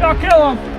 Y'all kill him.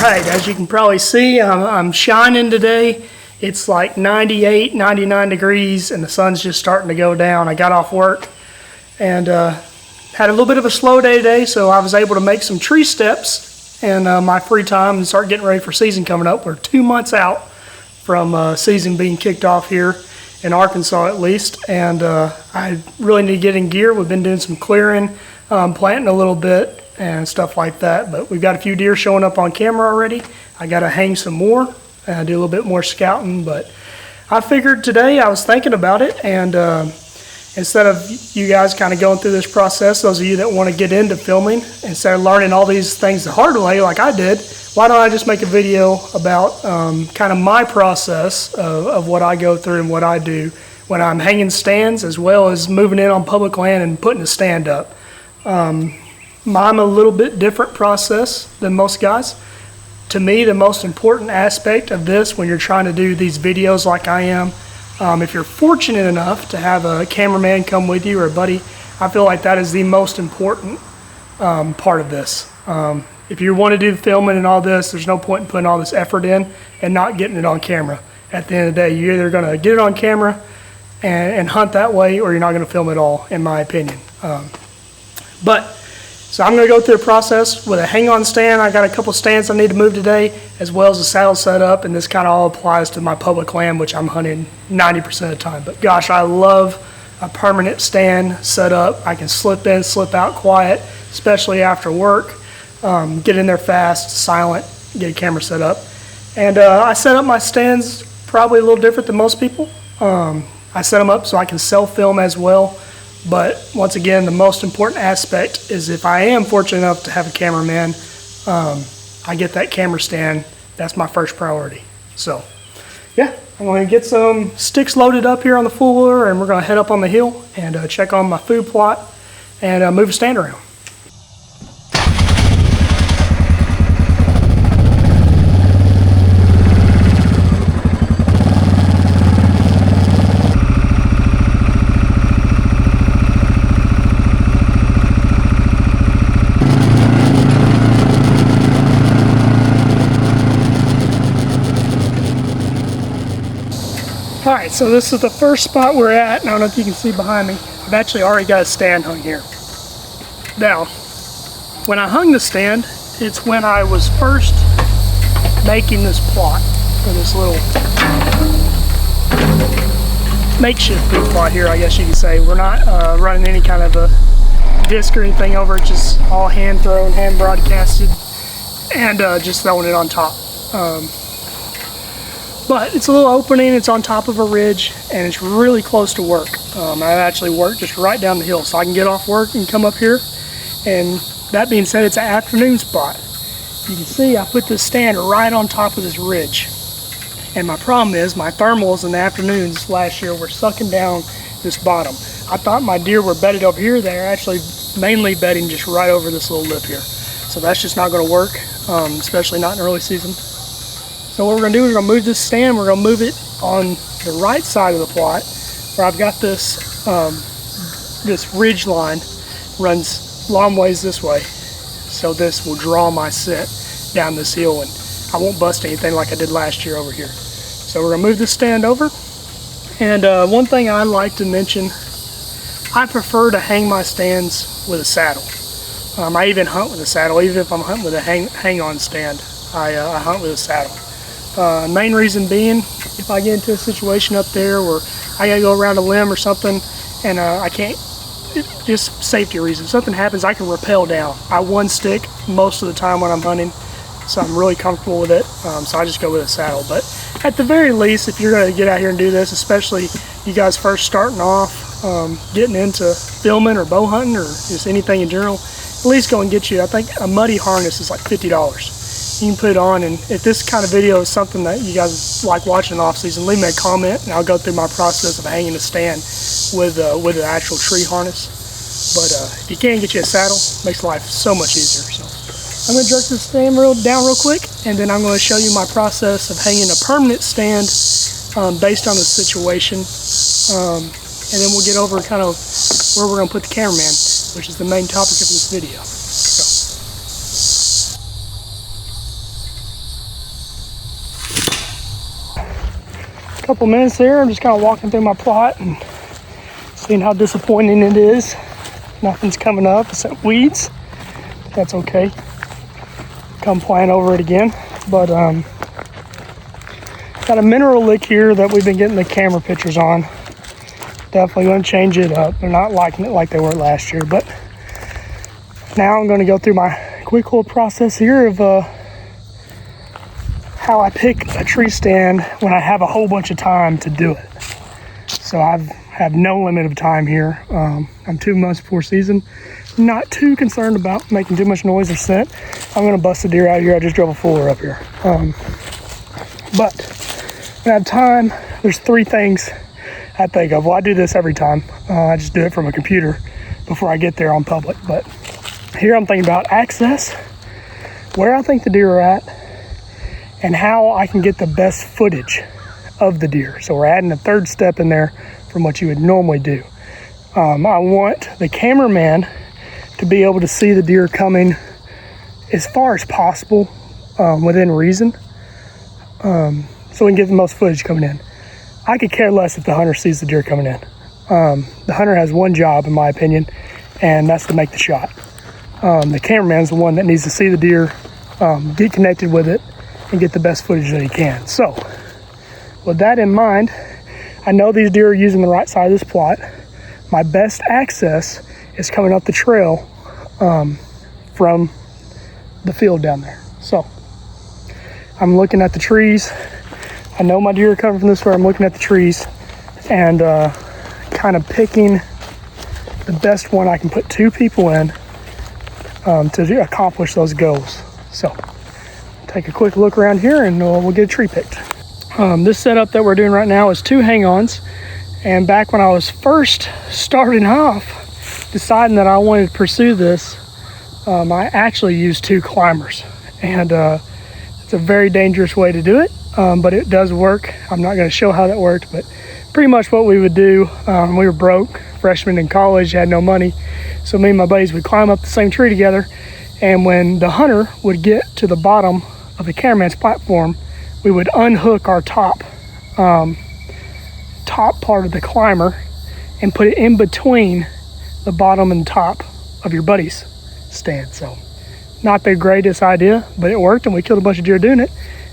Alright, as you can probably see, I'm shining today. It's like 98, 99 degrees and the sun's just starting to go down. I got off work and had a little bit of a slow day today, so I was able to make some tree steps in my free time and start getting ready for season coming up. We're 2 months out from season being kicked off here in Arkansas at least, and I really need to get in gear. We've been doing some clearing, planting a little bit and stuff like that, but we've got a few deer showing up on camera already. I got to hang some more and do a little bit more scouting, but I figured today, I was thinking about it, and instead of you guys kind of going through this process, those of you that want to get into filming, instead of learning all these things the hard way like I did, why don't I just make a video about kind of my process of what I go through and what I do when I'm hanging stands, as well as moving in on public land and putting a stand up. I'm a little bit different process than most guys. To me, the most important aspect of this when you're trying to do these videos like I am, if you're fortunate enough to have a cameraman come with you or a buddy, I feel like that is the most important part of this. If you want to do filming and all this, there's no point in putting all this effort in and not getting it on camera. At the end of the day, you're either going to get it on camera and hunt that way, or you're not going to film at all, in my opinion. So I'm going to go through the process with a hang-on stand. I got a couple stands I need to move today, as well as a saddle set up, and this kind of all applies to my public land, which I'm hunting 90% of the time. But gosh, I love a permanent stand set up. I can slip in, slip out quiet, especially after work. Get in there fast, silent, get a camera set up. And I set up my stands probably a little different than most people. I set them up so I can self-film as well. But once again, the most important aspect is if I am fortunate enough to have a cameraman, I get that camera stand. That's my first priority. So yeah, I'm going to get some sticks loaded up here on the four-wheeler, and we're going to head up on the hill and check on my food plot and move a stand around. Alright, so this is the first spot we're at, and I don't know if you can see behind me. I've actually already got a stand hung here. Now, when I hung the stand, it's when I was first making this plot for this little makeshift food plot here, I guess you could say. We're not running any kind of a disc or anything over it, just all hand thrown, hand broadcasted, and just throwing it on top. But it's a little opening, it's on top of a ridge, and it's really close to work. I actually work just right down the hill, so I can get off work and come up here. And that being said, it's an afternoon spot. You can see I put this stand right on top of this ridge. And my problem is my thermals in the afternoons last year were sucking down this bottom. I thought my deer were bedded over here. They're actually mainly bedding just right over this little lip here. So that's just not going to work, especially not in early season. So what we're going to do is we're going to move this stand. We're going to move it on the right side of the plot, where I've got this this ridge line runs long ways this way. So this will draw my scent down this hill, and I won't bust anything like I did last year over here. So we're going to move this stand over. And one thing I like to mention, I prefer to hang my stands with a saddle. I even hunt with a saddle, even if I'm hunting with a hang-on stand. I hunt with a saddle. Main reason being, if I get into a situation up there where I gotta go around a limb or something and I can't just safety reasons. If something happens, I can rappel down. I one stick most of the time when I'm hunting, so I'm really comfortable with it. So I just go with a saddle. But at the very least, if you're going to get out here and do this, especially you guys first starting off, getting into filming or bow hunting or just anything in general, at least go and get you, I think a muddy harness is like $50. You can put it on, and if this kind of video is something that you guys like watching in off season, leave me a comment and I'll go through my process of hanging a stand with the actual tree harness. But if you can get you a saddle, it makes life so much easier. So I'm going to jerk this stand down real quick, and then I'm going to show you my process of hanging a permanent stand based on the situation. And then we'll get over kind of where we're going to put the cameraman, which is the main topic of this video. So. Couple minutes there, I'm just kind of walking through my plot and seeing how disappointing it is. Nothing's coming up except weeds. That's okay. Come plant over it again. But got a mineral lick here that we've been getting the camera pictures on. Definitely going to change it up. They're not liking it like they were last year, but now I'm going to go through my quick little process here of how I pick a tree stand when I have a whole bunch of time to do it. So I have no limit of time here. I'm 2 months before season. Not too concerned about making too much noise or scent. I'm gonna bust a deer out here. I just drove a fuller up here. But when I have time, there's 3 things I think of. Well, I do this every time. I just do it from a computer before I get there on public. But here I'm thinking about access, where I think the deer are at, and how I can get the best footage of the deer. So we're adding a 3rd step in there from what you would normally do. I want the cameraman to be able to see the deer coming as far as possible within reason, so we can get the most footage coming in. I could care less if the hunter sees the deer coming in. The hunter has one job, in my opinion, and that's to make the shot. The cameraman's the one that needs to see the deer, get connected with it, and get the best footage that he can. So with that in mind, I know these deer are using the right side of this plot. My best access is coming up the trail from the field down there. So I'm looking at the trees. I know my deer are coming from this way. I'm looking at the trees and kind of picking the best one I can put 2 people in to accomplish those goals. So take a quick look around here and we'll get a tree picked. This setup that we're doing right now is 2 hang-ons, and back when I was first starting off deciding that I wanted to pursue this, I actually used 2 climbers, and it's a very dangerous way to do it, but it does work. I'm not going to show how that worked, but pretty much what we would do, we were broke, freshmen in college, had no money, so me and my buddies would climb up the same tree together, and when the hunter would get to the bottom of the cameraman's platform, we would unhook our top part of the climber and put it in between the bottom and top of your buddy's stand. So not the greatest idea, but it worked, and we killed a bunch of deer doing it.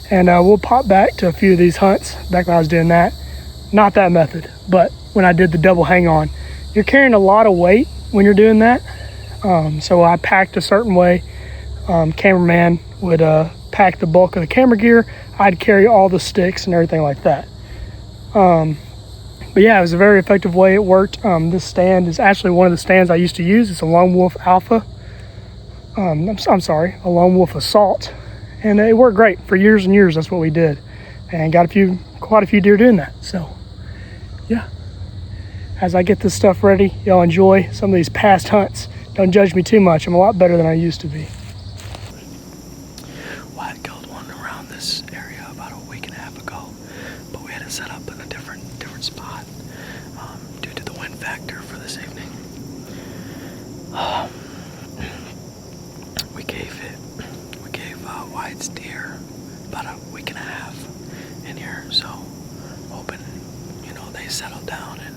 And we'll pop back to a few of these hunts back when I was doing that. Not that method, but when I did the double hang on, you're carrying a lot of weight when you're doing that. So I packed a certain way. Cameraman would pack the bulk of the camera gear. I'd carry all the sticks and everything like that. But yeah, it was a very effective way. It worked. This stand is actually one of the stands I used to use. It's a Lone Wolf Alpha. I'm sorry, a Lone Wolf Assault. And it worked great for years and years. That's what we did. And got quite a few deer doing that. So yeah, as I get this stuff ready, y'all enjoy some of these past hunts. Don't judge me too much. I'm a lot better than I used to be. Set up in a different spot due to the wind factor for this evening. We gave Wyatt's deer about a week and a half in here, so hoping they settle down and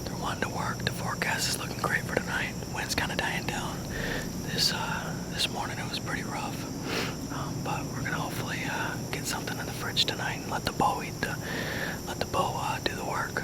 they're wanting to work. The forecast is looking great for tonight. Wind's kind of dying down. This morning it was pretty rough, but we're gonna hopefully get something in the fridge tonight and let the bow do the work.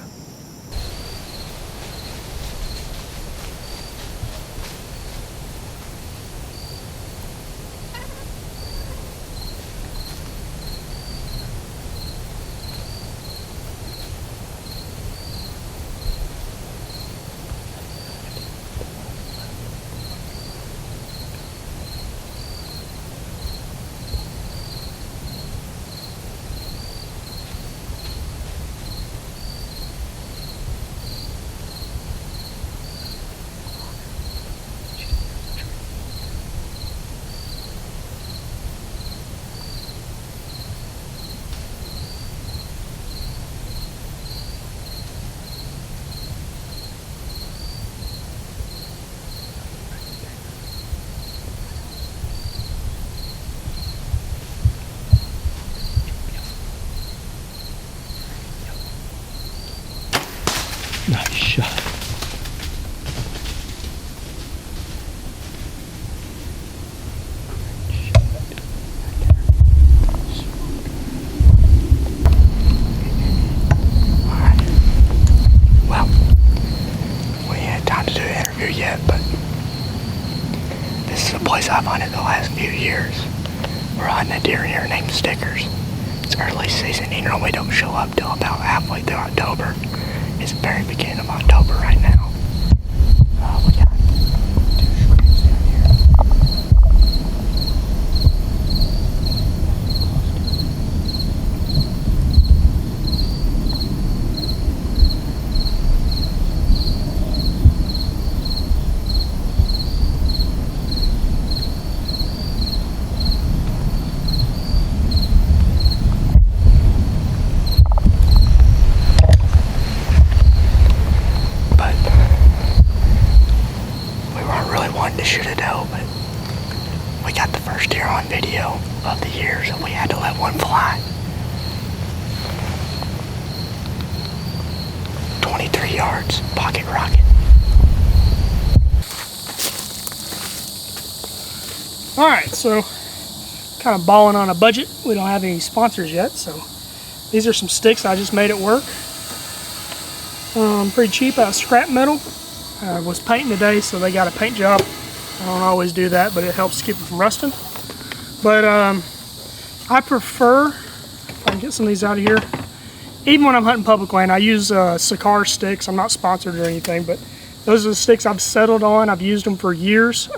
time to do an interview yet, but this is a place I've hunted the last few years. We're hunting a deer here named Stickers. It's early season. He normally don't show up till about halfway through October. It's the very beginning of October right now. We got 2 streams down here. To shoot a doe, but we got the first deer on video of the year, so we had to let one fly. 23 yards, pocket rocket. Alright, so kind of balling on a budget. We don't have any sponsors yet, so these are some sticks I just made at work. Pretty cheap out of scrap metal. I was painting today, so they got a paint job. I don't always do that, but it helps keep it from rusting. But I prefer, if I can get some of these out of here, even when I'm hunting public land, I use Sakar sticks. I'm not sponsored or anything, but those are the sticks I've settled on. I've used them for years.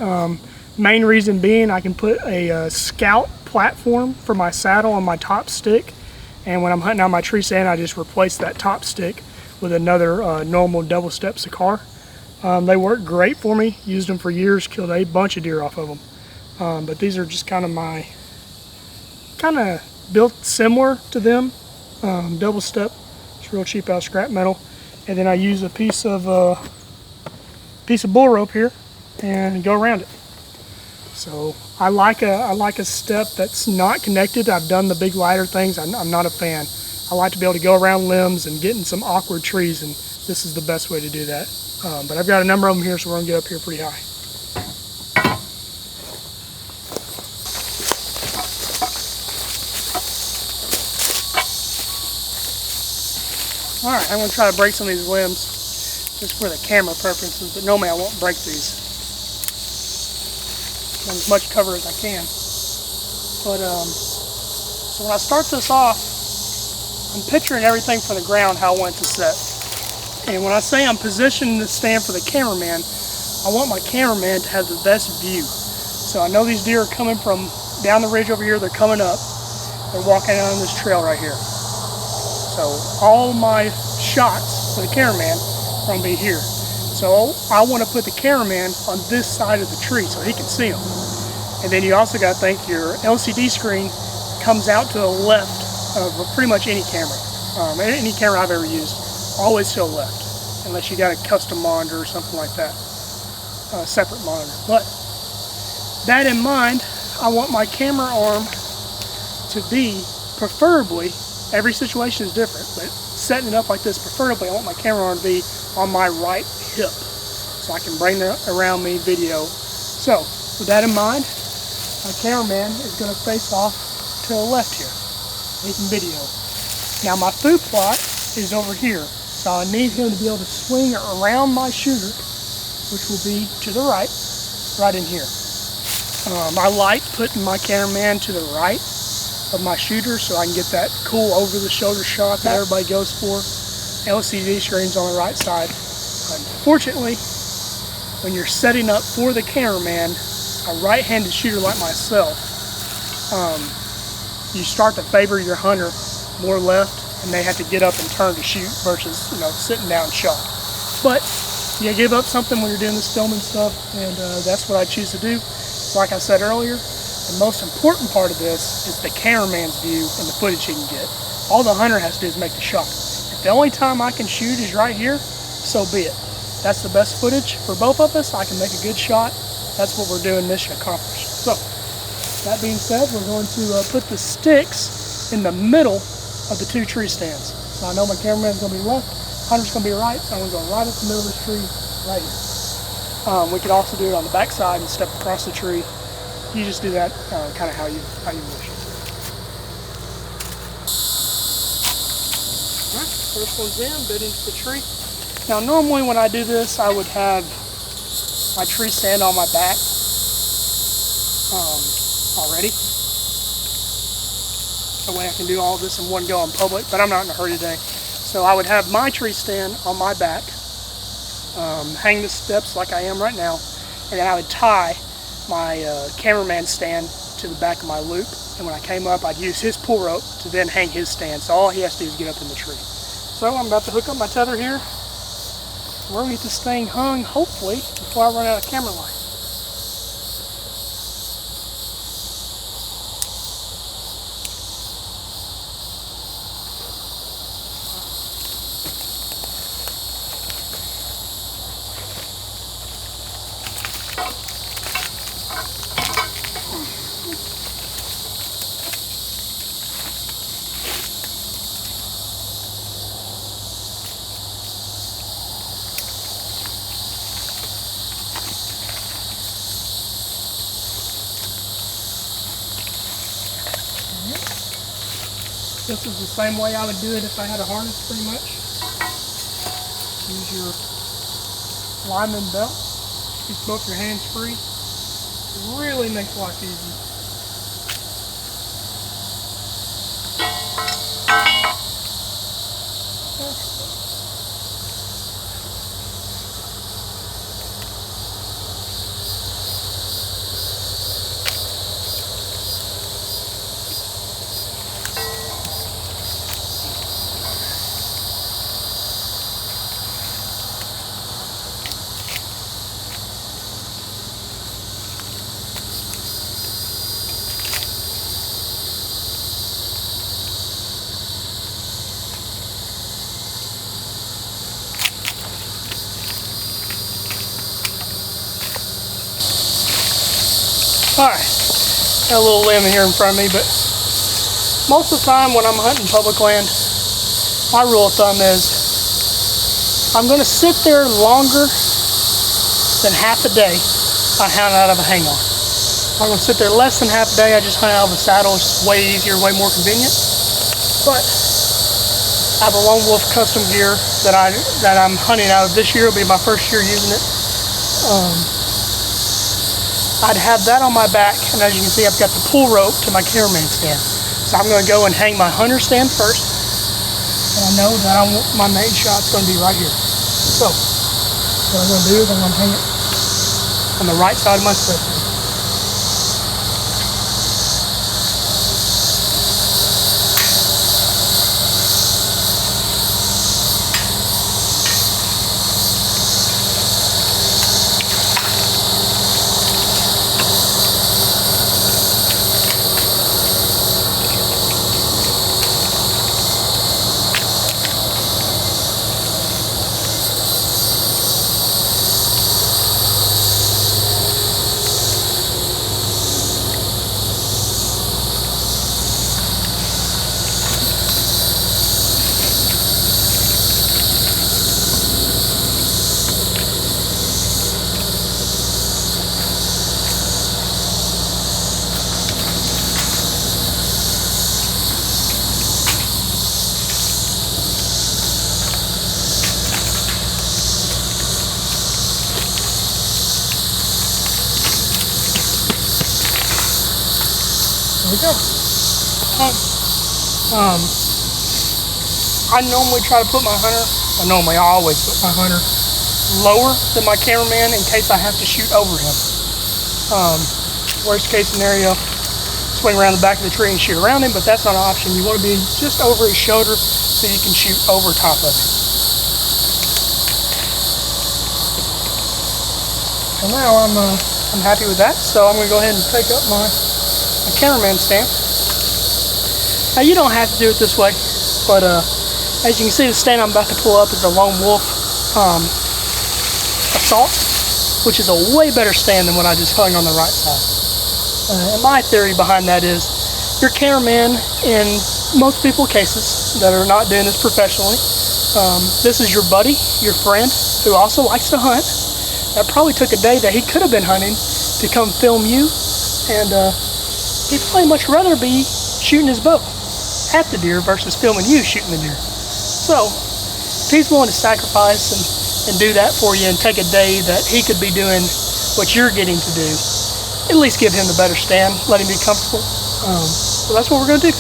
Main reason being I can put a Scout platform for my saddle on my top stick, and when I'm hunting out my tree stand, I just replace that top stick with another normal double step Sakar. They work great for me. Used them for years, killed a bunch of deer off of them. But these are just kind of built similar to them. Double step, it's real cheap out of scrap metal. And then I use a piece of bull rope here and go around it. So I like a step that's not connected. I've done the big ladder things. I'm not a fan. I like to be able to go around limbs and get in some awkward trees, and this is the best way to do that. But I've got a number of them here, so we're going to get up here pretty high. Alright, I'm going to try to break some of these limbs just for the camera purposes, but normally I won't break these. Want as much cover as I can. But, so when I start this off, I'm picturing everything from the ground how I want it to set. And when I say I'm positioning the stand for the cameraman, I want my cameraman to have the best view. So I know these deer are coming from down the ridge over here, they're coming up, they're walking down this trail right here. So all my shots for the cameraman are going to be here. So I want to put the cameraman on this side of the tree so he can see them. And then you also got to think your LCD screen comes out to the left of pretty much any camera. Any camera I've ever used, always to the left, unless you got a custom monitor or something like that, separate monitor. But that in mind, I want my camera arm to be preferably, every situation is different, but setting it up like this, preferably I want my camera arm to be on my right hip so I can bring it around me video. So with that in mind, my cameraman is going to face off to the left here. He can video. Now my food plot is over here, so I need him to be able to swing around my shooter, which will be to the right in here. I like putting my cameraman to the right of my shooter so I can get that cool over-the-shoulder shot that everybody goes for. LCD screen's on the right side. Unfortunately, when you're setting up for the cameraman, a right-handed shooter like myself, you start to favor your hunter more left, and they have to get up and turn to shoot versus, sitting down shot. But you give up something when you're doing this filming stuff, and that's what I choose to do. So like I said earlier, the most important part of this is the cameraman's view and the footage he can get. All the hunter has to do is make the shot. If the only time I can shoot is right here, so be it. That's the best footage for both of us. I can make a good shot. That's what we're doing this to accomplish. So, that being said, we're going to put the sticks in the middle of the 2 tree stands. So I know my cameraman's going to be left, hunter's going to be right, so I'm going to go right up the middle of this tree, right here. We could also do it on the back side and step across the tree. You just do that kind of how you wish. Alright, first one's in, bit into the tree. Now normally when I do this, I would have my tree stand on my back already. That way I can do all this in one go in public, but I'm not in a hurry today. So I would have my tree stand on my back, hang the steps like I am right now, and then I would tie my cameraman stand to the back of my loop, and when I came up I'd use his pull rope to then hang his stand, so all he has to do is get up in the tree. So I'm about to hook up my tether here. We're going to get this thing hung, hopefully, before I run out of camera line. This is the same way I would do it if I had a harness, pretty much. Use your lineman belt. Keep both your hands free. Really makes life easy. Alright, got a little limb here in front of me, but most of the time when I'm hunting public land, my rule of thumb is I'm going to sit there longer than half a day I hunt out of a hang-on. I'm going to sit there less than half a day, I just hunt out of a saddle. It's way easier, way more convenient. But I have a lone wolf custom gear that I'm hunting out of this year. It'll be my first year using it. I'd have that on my back, and as you can see, I've got the pull rope to my cameraman stand. So I'm going to go and hang my hunter stand first, and I know that my main shot's going to be right here. So what I'm going to do is I'm going to hang it on the right side of my spread. There we go. I normally try to put my hunter, I always put my hunter lower than my cameraman in case I have to shoot over him. Worst case scenario, swing around the back of the tree and shoot around him, but that's not an option. You want to be just over his shoulder so you can shoot over top of him. So now I'm happy with that, so I'm going to go ahead and take up my cameraman stand. Now you don't have to do it this way, but as you can see, the stand I'm about to pull up is a lone wolf assault, which is a way better stand than what I just hung on the right side. And my theory behind that is your cameraman, in most people's cases that are not doing this professionally, this is your buddy, your friend, who also likes to hunt. That probably took a day that he could have been hunting to come film you, and he'd probably much rather be shooting his bow at the deer versus filming you shooting the deer. So he's willing to sacrifice and do that for you and take a day that he could be doing what you're getting to do, at least give him the better stand, let him be comfortable. So that's what we're gonna do.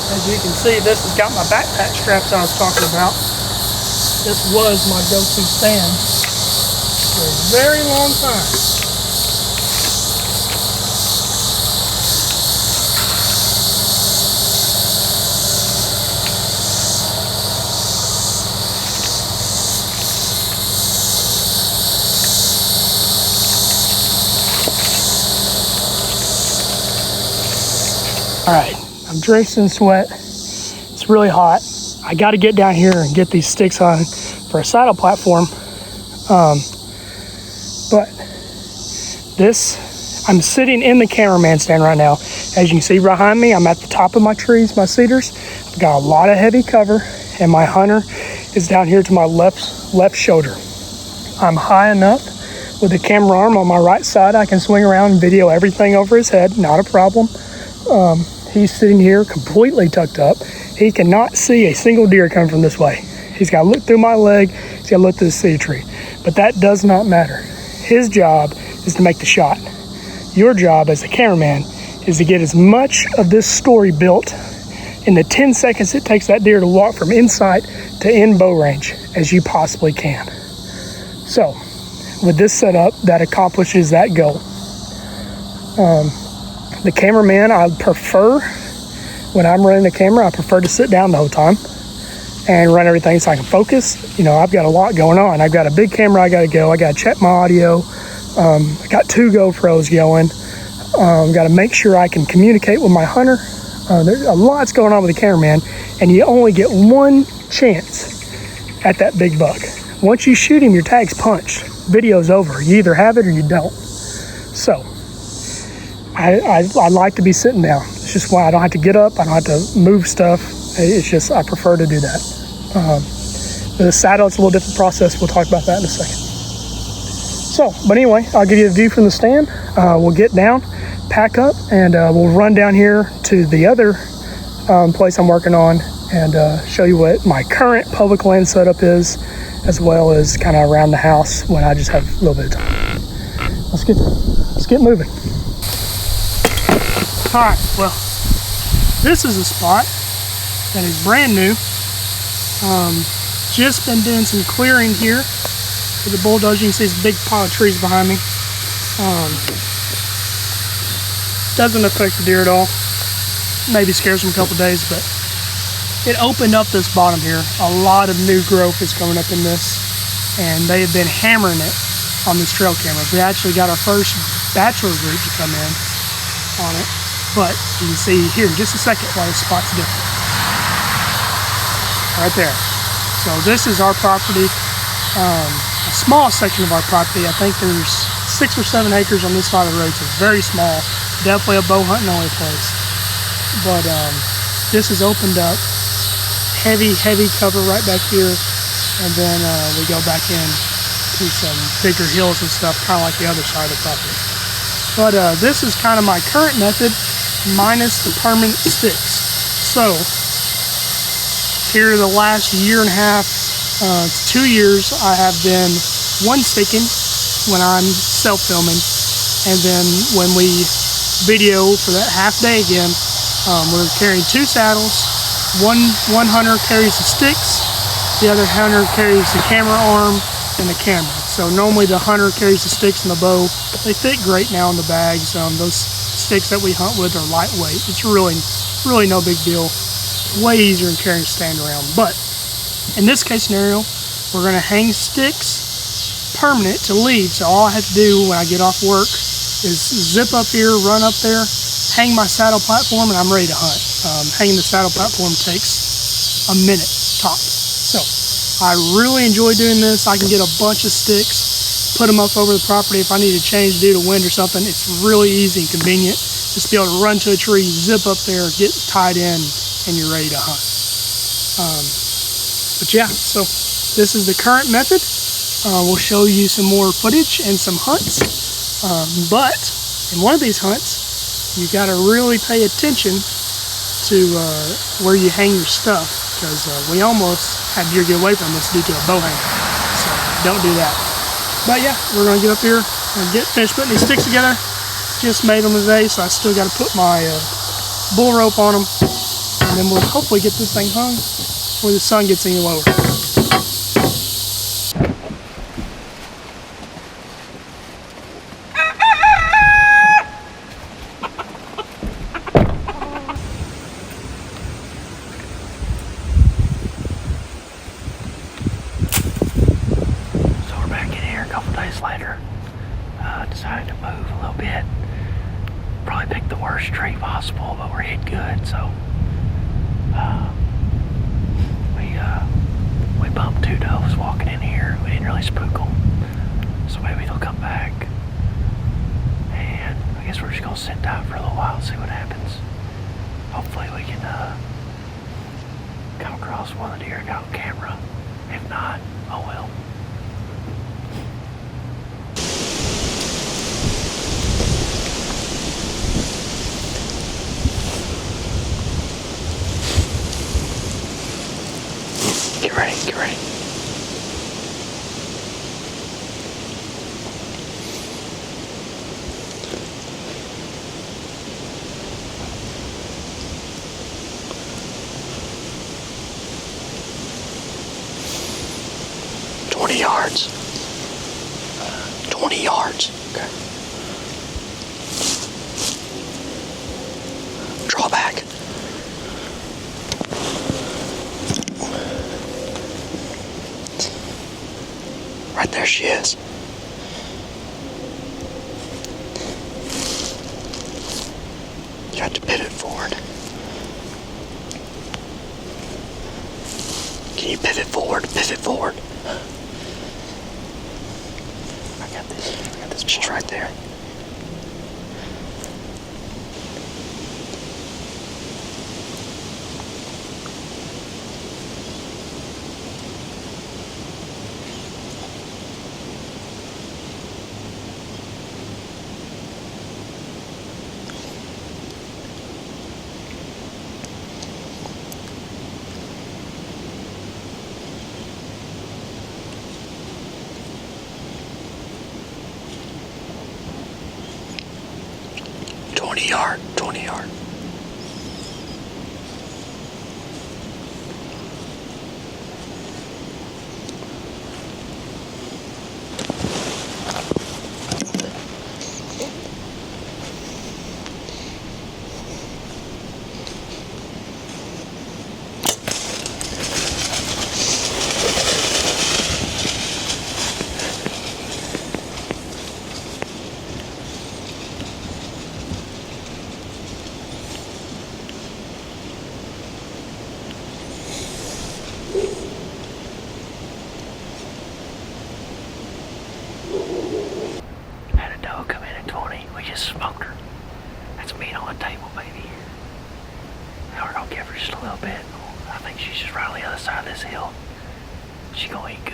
As you can see, this has got my backpack straps I was talking about. This was my go-to stand for a very long time. All right, I'm drenched in sweat. It's really hot. I got to get down here and get these sticks on for a saddle platform. But I'm sitting in the cameraman stand right now. As you can see behind me, I'm at the top of my trees, my cedars. I've got a lot of heavy cover, and my hunter is down here to my left shoulder. I'm high enough with the camera arm on my right side. I can swing around and video everything over his head, not a problem. He's sitting here completely tucked up. He cannot see a single deer coming from this way. He's got to look through my leg. He's got to look through the cedar tree. But that does not matter. His job is to make the shot. Your job as a cameraman is to get as much of this story built in the 10 seconds it takes that deer to walk from insight to in bow range as you possibly can. So, with this setup, that accomplishes that goal. The cameraman, I prefer, when I'm running the camera, I prefer to sit down the whole time and run everything so I can focus. You know, I've got a lot going on. I've got a big camera I got to go. I got to check my audio. I got 2 GoPros going. Got to make sure I can communicate with my hunter. There's a lot's going on with the cameraman, and you only get one chance at that big buck. Once you shoot him, your tag's punched. Video's over. You either have it or you don't. So, I like to be sitting down. It's just why I don't have to get up. I don't have to move stuff. It's just, I prefer to do that. The saddle, it's a little different process. We'll talk about that in a second. So, but anyway, I'll give you a view from the stand. We'll get down, pack up, and we'll run down here to the other place I'm working on and show you what my current public land setup is, as well as kind of around the house when I just have a little bit of time. Let's get moving. All right, well, this is a spot that is brand new. Just been doing some clearing here with the bulldozer. You can see this big pile of trees behind me. Doesn't affect the deer at all. Maybe scares them a couple days, but it opened up this bottom here. A lot of new growth is coming up in this, and they have been hammering it on this trail camera. We actually got our first bachelor group to come in on it. But you can see here in just a second why this spot's different. Right there. So this is our property, a small section of our property. I think there's 6 or 7 acres on this side of the road, so it's very small. Definitely a bow hunting only place. But this is opened up. Heavy cover right back here. And then we go back in to some bigger hills and stuff, kind of like the other side of the property. But this is kind of my current method, minus the permanent sticks. So, here the last year and a half to 2 years, I have been one sticking when I'm self-filming, and then when we video for that half day again, we're carrying 2 saddles. One hunter carries the sticks, the other hunter carries the camera arm and the camera. So normally the hunter carries the sticks and the bow. They fit great now in the bags. Those sticks that we hunt with are lightweight. It's really no big deal. Way easier than carrying a stand around. But in this case scenario, we're going to hang sticks permanent to leave. So all I have to do when I get off work is zip up here, run up there, hang my saddle platform, and I'm ready to hunt. Hanging the saddle platform takes a minute tops. So I really enjoy doing this. I can get a bunch of sticks put them up over the property if I need to change due to wind or something. It's really easy and convenient. Just be able to run to a tree, zip up there, get tied in, and you're ready to hunt. But yeah, so this is the current method. We'll show you some more footage and some hunts. But in one of these hunts, you got to really pay attention to where you hang your stuff, because we almost had deer get away from us due to a bow hanger. So don't do that. But yeah, we're gonna get up here and finish putting these sticks together. Just made them today, so I still got to put my bull rope on them, and then we'll hopefully get this thing hung before the sun gets any lower. Later, decided to move a little bit. Probably picked the worst tree possible, but we're hit good, so we bumped two doves walking in here. We didn't really spook them, so maybe they'll come back. And I guess we're just gonna sit tight for a little while and see what happens. Hopefully we can come across one of the deer I got on camera. If not, oh well. Get ready, get ready. Yards. 20 yards. Okay. Draw back. Right there she is. You have to pivot forward. Can you pivot forward? Pivot forward. I got this. She's right there. .20 yard. Smoked her. That's meat on the table, baby. Now we're gonna give her just a little bit. I think she's just right on the other side of this hill. She gonna eat good.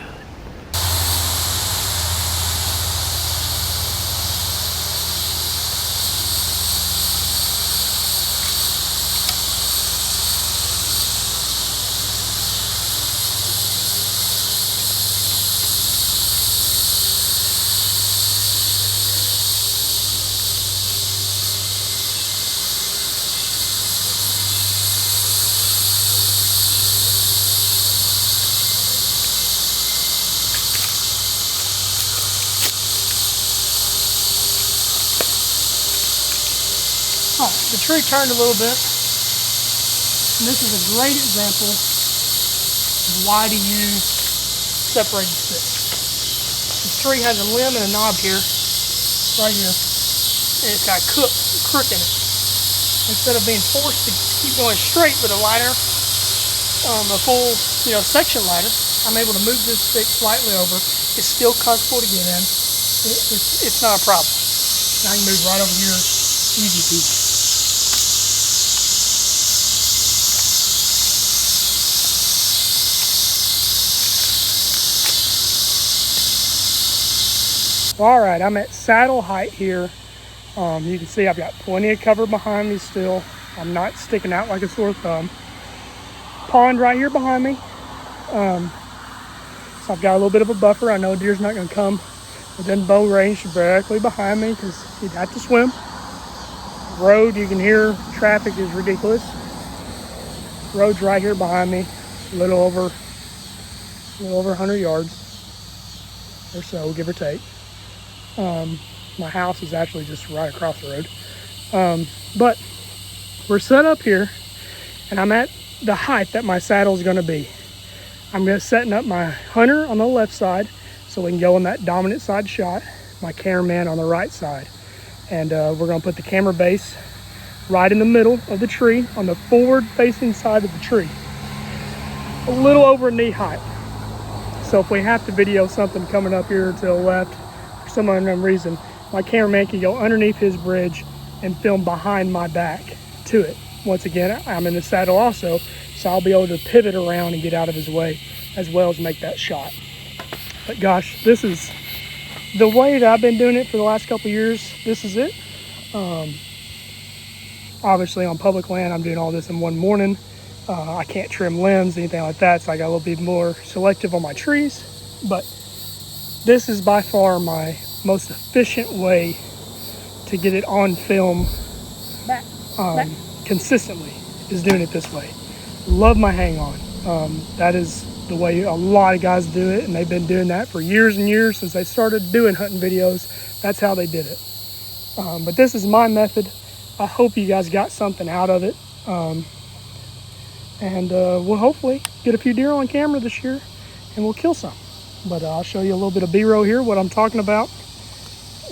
The tree turned a little bit, and this is a great example of why to use separated sticks. This tree has a limb and a knob here, right here, and it's got a crook in it. Instead of being forced to keep going straight with a ladder, a full section ladder, I'm able to move this stick slightly over. It's still comfortable to get in, It's not a problem. I can move right over here, easy peasy. All right, I'm at saddle height here. You can see I've got plenty of cover behind me still. I'm not sticking out like a sore thumb. Pond right here behind me. So I've got a little bit of a buffer. I know deer's not going to come within bow range directly behind me because he'd have to swim. Road, you can hear traffic is ridiculous. Road's right here behind me, a little over 100 yards or so, give or take. My house is actually just right across the road. But we're set up here, and I'm at the height that my saddle is going to be. I'm setting up my hunter on the left side so we can go in that dominant side shot, my cameraman on the right side. And we're going to put the camera base right in the middle of the tree on the forward facing side of the tree, a little over knee height. So if we have to video something coming up here to the left for some unknown reason, my cameraman can go underneath his bridge and film behind my back to it. Once again, I'm in the saddle also, so I'll be able to pivot around and get out of his way as well as make that shot. But gosh, this is the way that I've been doing it for the last couple years. This is it. Obviously on public land, I'm doing all this in one morning. I can't trim limbs, anything like that, so I got a little bit more selective on my trees. But this is by far my most efficient way to get it on film consistently, is doing it this way. Love my hang on. That is the way a lot of guys do it, and they've been doing that for years and years since they started doing hunting videos. That's how they did it. But this is my method. I hope you guys got something out of it. And we'll hopefully get a few deer on camera this year and we'll kill some. But I'll show you a little bit of B-roll here, what I'm talking about.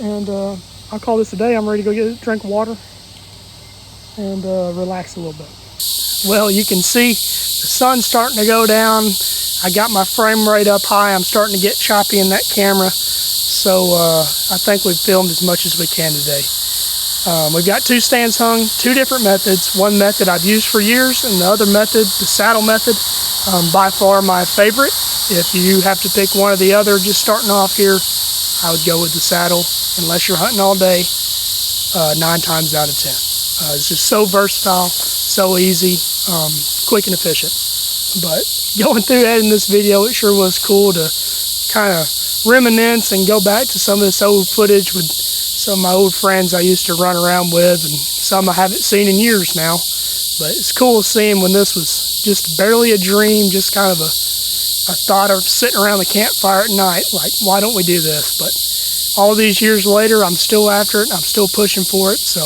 And I'll call this a day. I'm ready to go get a drink of water and relax a little bit. Well, you can see the sun's starting to go down. I got my frame rate up high. I'm starting to get choppy in that camera. So I think we've filmed as much as we can today. We've got two stands hung, two different methods. One method I've used for years, and the other method, the saddle method, by far my favorite. If you have to pick one or the other just starting off here, I would go with the saddle, unless you're hunting all day, 9 times out of 10. It's just so versatile, so easy, quick and efficient. But going through editing this video, it sure was cool to kind of reminisce and go back to some of this old footage with some of my old friends I used to run around with, and some I haven't seen in years now. But it's cool seeing when this was just barely a dream, just kind of a thought of sitting around the campfire at night, like, why don't we do this? But all these years later, I'm still after it, and I'm still pushing for it. So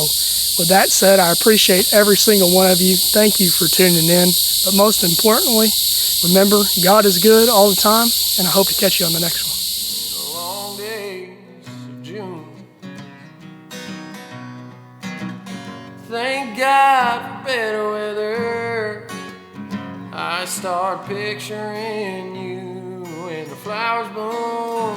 with that said, I appreciate every single one of you. Thank you for tuning in. But most importantly, remember, God is good all the time, and I hope to catch you on the next one. The long days of June. Thank God for better weather. I start picturing you when the flowers bloom